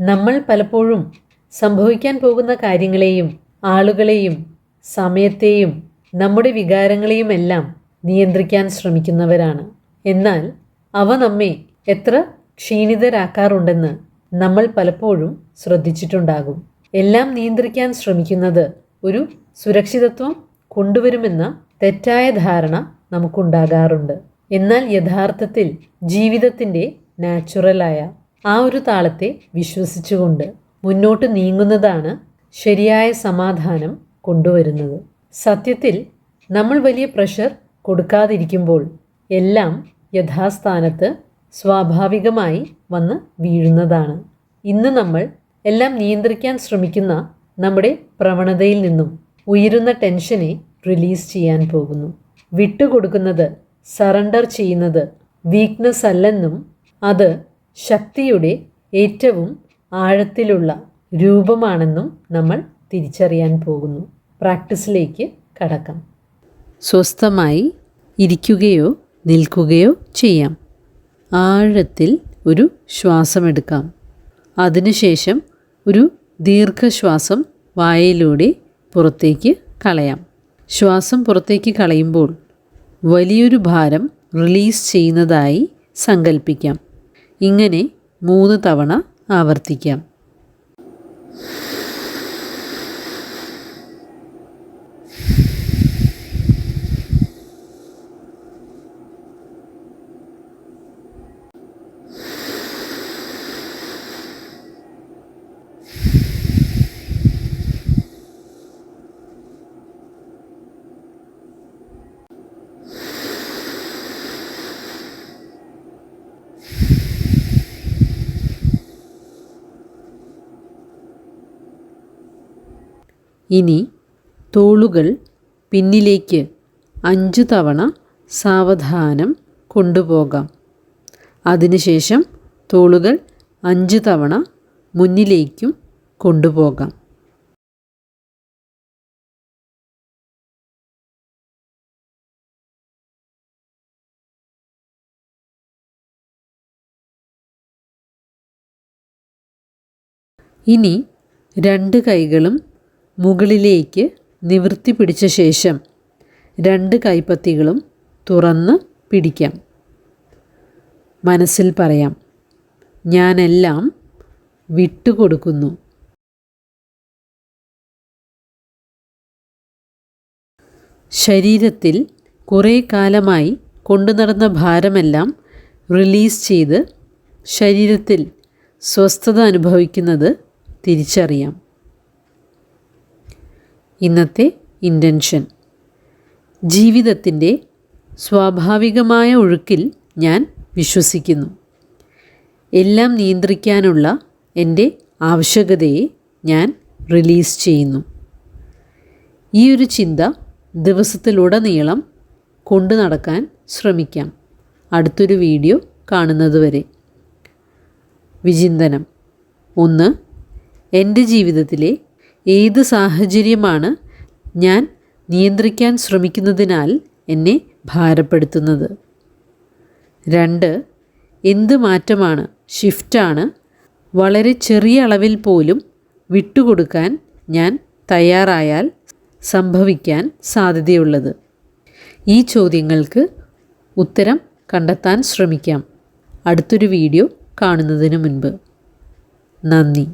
നമ്മൾ പലപ്പോഴും സംഭവിക്കാൻ പോകുന്ന കാര്യങ്ങളെയും ആളുകളെയും സമയത്തെയും നമ്മുടെ വികാരങ്ങളെയുമെല്ലാം നിയന്ത്രിക്കാൻ ശ്രമിക്കുന്നവരാണ്. എന്നാൽ അവ നമ്മെ എത്ര ക്ഷീണിതരാക്കാറുണ്ടെന്ന് നമ്മൾ പലപ്പോഴും ശ്രദ്ധിച്ചിട്ടുണ്ടാകും. എല്ലാം നിയന്ത്രിക്കാൻ ശ്രമിക്കുന്നത് ഒരു സുരക്ഷിതത്വം കൊണ്ടുവരുമെന്ന തെറ്റായ ധാരണ നമുക്കുണ്ടാകാറുണ്ട്. എന്നാൽ യഥാർത്ഥത്തിൽ ജീവിതത്തിൻ്റെ നാച്ചുറലായ ആ ഒരു താളത്തെ വിശ്വസിച്ചുകൊണ്ട് മുന്നോട്ട് നീങ്ങുന്നതാണ് ശരിയായ സമാധാനം കൊണ്ടുവരുന്നത്. സത്യത്തിൽ നമ്മൾ വലിയ പ്രഷർ കൊടുക്കാതിരിക്കുമ്പോൾ എല്ലാം യഥാസ്ഥാനത്ത് സ്വാഭാവികമായി വന്ന് വീഴുന്നതാണ്. ഇന്ന് നമ്മൾ എല്ലാം നിയന്ത്രിക്കാൻ ശ്രമിക്കുന്ന നമ്മുടെ പ്രവണതയിൽ നിന്നും ഉയരുന്ന ടെൻഷനെ റിലീസ് ചെയ്യാൻ പോകുന്നു. വിട്ടുകൊടുക്കുന്നത്, സറണ്ടർ ചെയ്യുന്നത് വീക്ക്നെസ് അല്ലെന്നും അത് ശക്തിയുടെ ഏറ്റവും ആഴത്തിലുള്ള രൂപമാണെന്നും നമ്മൾ തിരിച്ചറിയാൻ പോകുന്നു. പ്രാക്ടീസിലേക്ക് കടക്കാം. സ്വസ്ഥമായി ഇരിക്കുകയോ നിൽക്കുകയോ ചെയ്യാം. ആഴത്തിൽ ഒരു ശ്വാസമെടുക്കാം. അതിനുശേഷം ഒരു ദീർഘശ്വാസം വായയിലൂടെ പുറത്തേക്ക് കളയാം. ശ്വാസം പുറത്തേക്ക് കളയുമ്പോൾ വലിയൊരു ഭാരം റിലീസ് ചെയ്യുന്നതായി സങ്കൽപ്പിക്കാം. ഇങ്ങനെ 3 തവണ ആവർത്തിക്കാം. ഇനി തോളുകൾ പിന്നിലേക്ക് 5 തവണ സാവധാനം കൊണ്ടുപോകാം. അതിനുശേഷം തോളുകൾ 5 തവണ മുന്നിലേക്കും കൊണ്ടുപോകാം. ഇനി 2 കൈകളും മുകളിലേക്ക് നിവർത്തി പിടിച്ച ശേഷം 2 കൈപ്പത്തികളും തുറന്ന് പിടിക്കാം. മനസ്സിൽ പറയാം, ഞാനെല്ലാം വിട്ടുകൊടുക്കുന്നു. ശരീരത്തിൽ കുറേ കാലമായി കൊണ്ടുനടന്ന ഭാരമെല്ലാം റിലീസ് ചെയ്ത് ശരീരത്തിൽ സ്വസ്ഥത അനുഭവിക്കുന്നത് തിരിച്ചറിയാം. ഇന്നത്തെ ഇൻറ്റൻഷൻ: ജീവിതത്തിൻ്റെ സ്വാഭാവികമായ ഒഴുക്കിൽ ഞാൻ വിശ്വസിക്കുന്നു. എല്ലാം നിയന്ത്രിക്കാനുള്ള എൻ്റെ ആവശ്യകതയെ ഞാൻ റിലീസ് ചെയ്യുന്നു. ഈ ഒരു ചിന്ത ദിവസത്തിലുടനീളം കൊണ്ടു നടക്കാൻ ശ്രമിക്കാം. അടുത്തൊരു വീഡിയോ കാണുന്നതുവരെ. വിചിന്തനം: 1. എൻ്റെ ജീവിതത്തിലെ ഏത് സാഹചര്യമാണ് ഞാൻ നിയന്ത്രിക്കാൻ ശ്രമിക്കുന്നതിനാൽ എന്നെ ഭാരപ്പെടുത്തുന്നത്? 2. എന്ത് മാറ്റമാണ്, ഷിഫ്റ്റാണ് വളരെ ചെറിയ അളവിൽ പോലും വിട്ടുകൊടുക്കാൻ ഞാൻ തയ്യാറായാൽ സംഭവിക്കാൻ സാധ്യതയുള്ളത്? ഈ ചോദ്യങ്ങൾക്ക് ഉത്തരം കണ്ടെത്താൻ ശ്രമിക്കാം അടുത്തൊരു വീഡിയോ കാണുന്നതിന് മുൻപ്. നന്ദി.